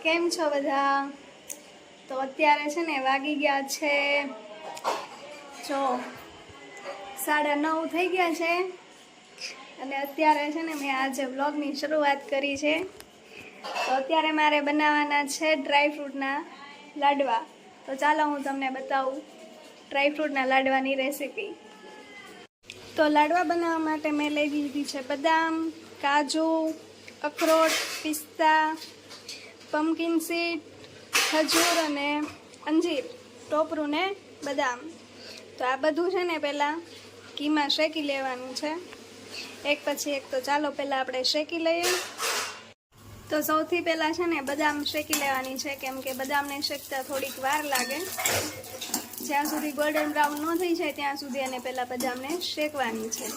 કેમ છો બધા? તો અત્યારે છે ને વાગી ગયા છે જો 9:30 થઈ ગયા છે અને અત્યારે છે ને મેં આજે વ્લોગની શરૂઆત કરી છે. તો અત્યારે મારે બનાવવાના છે ડ્રાયફ્રૂટના લાડવા. તો ચાલો હું તમને બતાવું ડ્રાયફ્રૂટના લાડવાની રેસીપી. તો લાડવા બનાવવા માટે મેં લઈ લીધી છે બદામ, કાજુ, અખરોટ, પિસ્તા, પમ્પકિન સીડ, ખજૂર અને અંજીર, ટોપરું ને બદામ. તો આ બધું છે ને પહેલાં ઘીમાં શેકી લેવાનું છે એક પછી એક. તો ચાલો પહેલાં આપણે શેકી લઈએ. તો સૌથી પહેલાં છે ને બદામ શેકી લેવાની છે, કેમ કે બદામને શેકતા થોડીક વાર લાગે. જ્યાં સુધી ગોલ્ડન બ્રાઉન ન થઈ જાય ત્યાં સુધી એને પહેલાં બદામને શેકવાની છે.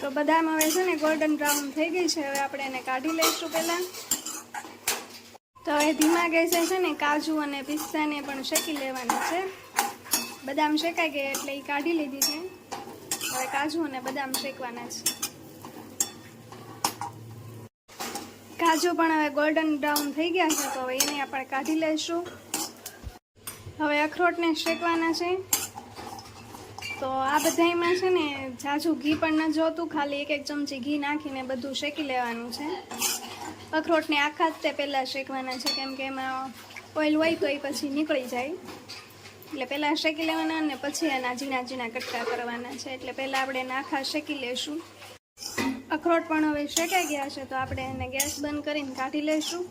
તો બદામ હવે છે ને ગોલ્ડન બ્રાઉન થઈ ગઈ છે. હવે આપણે એને કાઢી લઈશું પહેલાં. તો હવે ધીમા ગેસે છે ને કાજુ અને પિસ્તાને પણ શેકી લેવાના છે. બદામ શેકાઈ ગયા એટલે એ કાઢી લીધી છે. હવે કાજુ અને બદામ શેકવાના છે. કાજુ પણ હવે ગોલ્ડન બ્રાઉન થઈ ગયા છે, તો હવે એને આપણે કાઢી લઈશું. હવે અખરોટને શેકવાના છે. તો આ બધામાં છે ને ઝાઝું ઘી પણ ન જોતું, ખાલી એક ચમચી ઘી નાખીને બધું શેકી લેવાનું છે. અખરોટને આખા જ તે પહેલાં શેકવાના છે, કેમ કે એમાં ઓઇલ હોય તો એ પછી નીકળી જાય. એટલે પહેલાં શેકી લેવાના અને પછી એના ઝીણા ઝીણા કટકા કરવાના છે. એટલે પહેલાં આપણે એને આખા શેકી લેશું. અખરોટ પણ હવે શેકાઈ ગયા છે, તો આપણે એને ગેસ બંધ કરીને કાઢી લઈશું.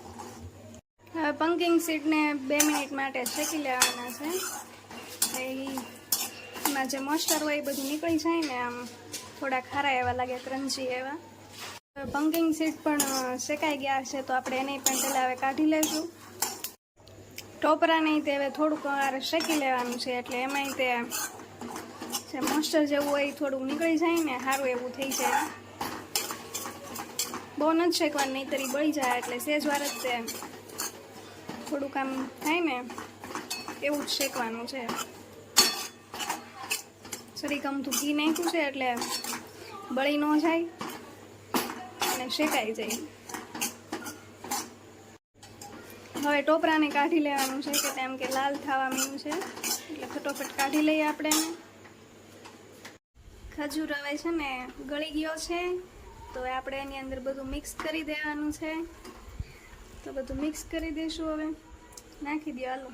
હવે પમ્પકિન સીડને 2 મિનિટ માટે શેકી લેવાના છે. એમાં જે મોઇસ્ચર હોય એ બધું નીકળી જાય ને, આમ થોડા ખારા એવા લાગે, ક્રન્ચી એવા. પમ્પકિન સીડ પણ શેકાઈ ગયા છે, તો આપણે એને પણ પહેલાં હવે કાઢી લઈશું. ટોપરાને તે હવે થોડુંક વાર શેકી લેવાનું છે, એટલે એમાંય તે જે મોઇસ્ચર જેવું હોય થોડુંક નીકળી જાય ને, સારું એવું થઈ જાય. બહુ નથી શેકવાનું, નહીં તરી બળી જાય. એટલે સેજ વાર જ તે થોડુંક આમ થાય ને એવું જ શેકવાનું છે. સરીક અમથું ઘી નાખ્યું છે એટલે બળી ન જાય અને શેકાઈ જાય. હવે ટોપરાને કાઢી લેવાનું છે, કે તેમ કે લાલ થવા માંડ્યું છે, એટલે ફટોફટ કાઢી લઈએ આપણે એને. ખજૂર હવે છે ને ગળી ગયો છે, તો આપણે એની અંદર બધું મિક્સ કરી દેવાનું છે. તો બધું મિક્સ કરી દઈશું. હવે નાખી દો, હાલો.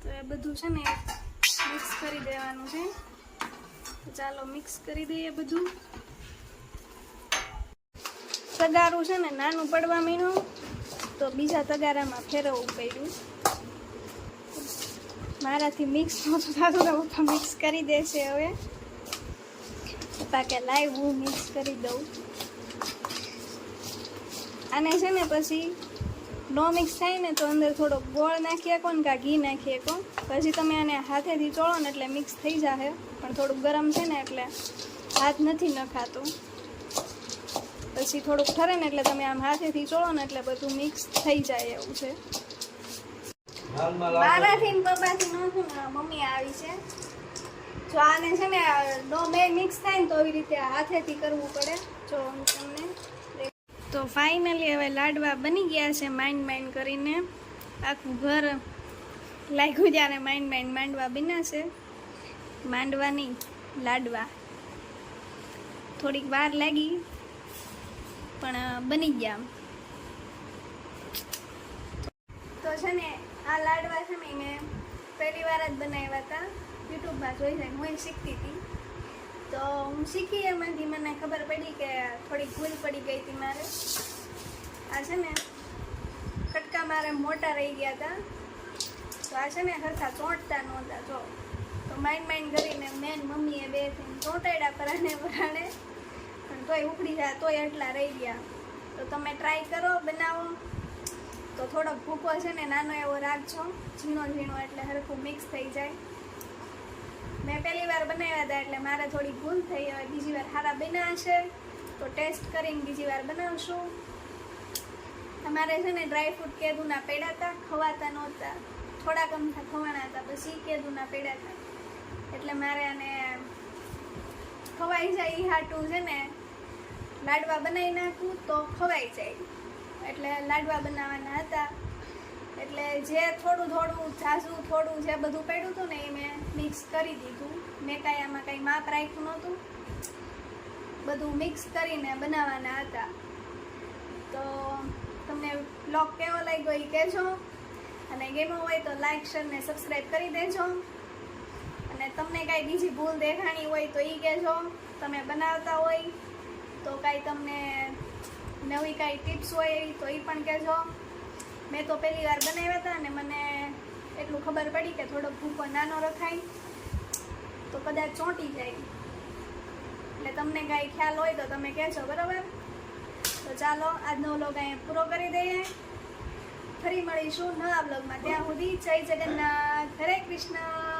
તો એ બધું છે ને મિક્સ કરી દેવાનું છે. તો ચાલો મિક્સ કરી દઈએ બધું. તગારું છે ને નાનું પડવા માંડ્યું, તો બીજા તગારામાં ફેરવવું પડ્યું. મારાથી મિક્સ નહોતું થતું, તો પપ્પા મિક્સ કરી દેશે. હવે પપ્પા કે લાઈવ હું મિક્સ કરી દઉં. આને છે ને પછી નો મિક્સ થાય ને તો અંદર થોડો ગોળ નાખી શકો ને કાં ઘી નાખી શકો. પછી તમે આને હાથેથી ચોળો ને એટલે મિક્સ થઈ જશે. પણ થોડુંક ગરમ છે ને એટલે હાથ નથી નખાતું. પછી થોડુંક ઠરે ને એટલે તમે આમ હાથેથી ચોળો ને એટલે બધું મિક્સ થઈ જાય એવું છે. મારાથી પપ્પાથી નહોતું ને, મમ્મી આવી છે. જો આને છે ને ડો બે મિક્સ થાય ને તો એવી રીતે હાથેથી કરવું પડે. જો હું તમને તો ફાઇનલી હવે લાડવા બની ગયા છે. માઇન્ડ કરીને આખું ઘર લાગ્યું ત્યારે માઇન્ડ માંડવા બન્યા છે. માંડવાની લાડવા થોડીક વાર લાગી પણ બની ગયા. તો છે ને આ લાડવા છે ને મેં પહેલી વાર જ બનાવ્યા હતા, યુટ્યુબમાં જોઈ જાય. હું શીખતી હતી, તો હું શીખી એમાંથી મને ખબર પડી કે થોડીક ભૂલ પડી ગઈ હતી મારે. આ છે ને કટકા મારે મોટા રહી ગયા હતા, તો આ છે ને સરખા ચોંટતા નહોતા. જો તો માઇન્ડ કરીને મેન મમ્મીએ 2 થઈને ચોંટાડ્યા પરાણે પણ તોય ઉખડી જાય, તોય એટલા રહી ગયા. તો તમે ટ્રાય કરો, બનાવો. તો થોડોક ભૂકો છે ને નાનો એવો રાખજો, ઝીણો એટલે સરખું મિક્સ થઈ જાય. મેં પહેલી વાર બનાવ્યા હતા એટલે મારે થોડી ભૂલ થઈ. હવે બીજી વાર સારા બન્યા હશે તો ટેસ્ટ કરીને બીજી વાર બનાવશું. અમારે છે ને ડ્રાયફ્રૂટ કેદુના પડ્યા હતા, ખવાતા નહોતા. થોડાક અમથા ખવાણા હતા, પછી કેદુના પડ્યા હતા, એટલે મારે આને ખવાઈ જાય એ હાટું છે ને લાડવા બનાવી નાખું તો ખવાઈ જાય, એટલે લાડવા બનાવવાના હતા. એટલે જે થોડું ઝાઝું થોડું જે બધું પડ્યું હતું ને એ મેં મિક્સ કરી દીધું. મેં કાંઈ આમાં કાંઈ માપ રાખ્યું નહોતું, બધું મિક્સ કરીને બનાવવાના હતા. તો તમને બ્લોગ કેવો લાગ્યો એ કહેજો, અને ગમ્યો હોય તો લાઈક શેર ને સબસ્ક્રાઈબ કરી દેજો. અને તમને કાંઈ બીજી ભૂલ દેખાણી હોય તો એ કહેજો, તમે બનાવતા હોય તો કાંઈ તમને નવી કાંઈ ટિપ્સ હોય તો એ પણ કહેજો. મેં તો પહેલી વાર બનાવ્યા હતા અને મને એટલું ખબર પડી કે થોડો ભૂકો નાનો રખાય તો કદાચ ચોંટી જાય, એટલે તમને કાંઈ ખ્યાલ હોય તો તમે કહેજો, બરાબર? તો ચાલો આજનો વ્લોગ અહીંયા પૂરો કરી દઈએ. ફરી મળીશું નવા વ્લોગમાં. ત્યાં સુધી જય જગન્નાથ, હરે કૃષ્ણ.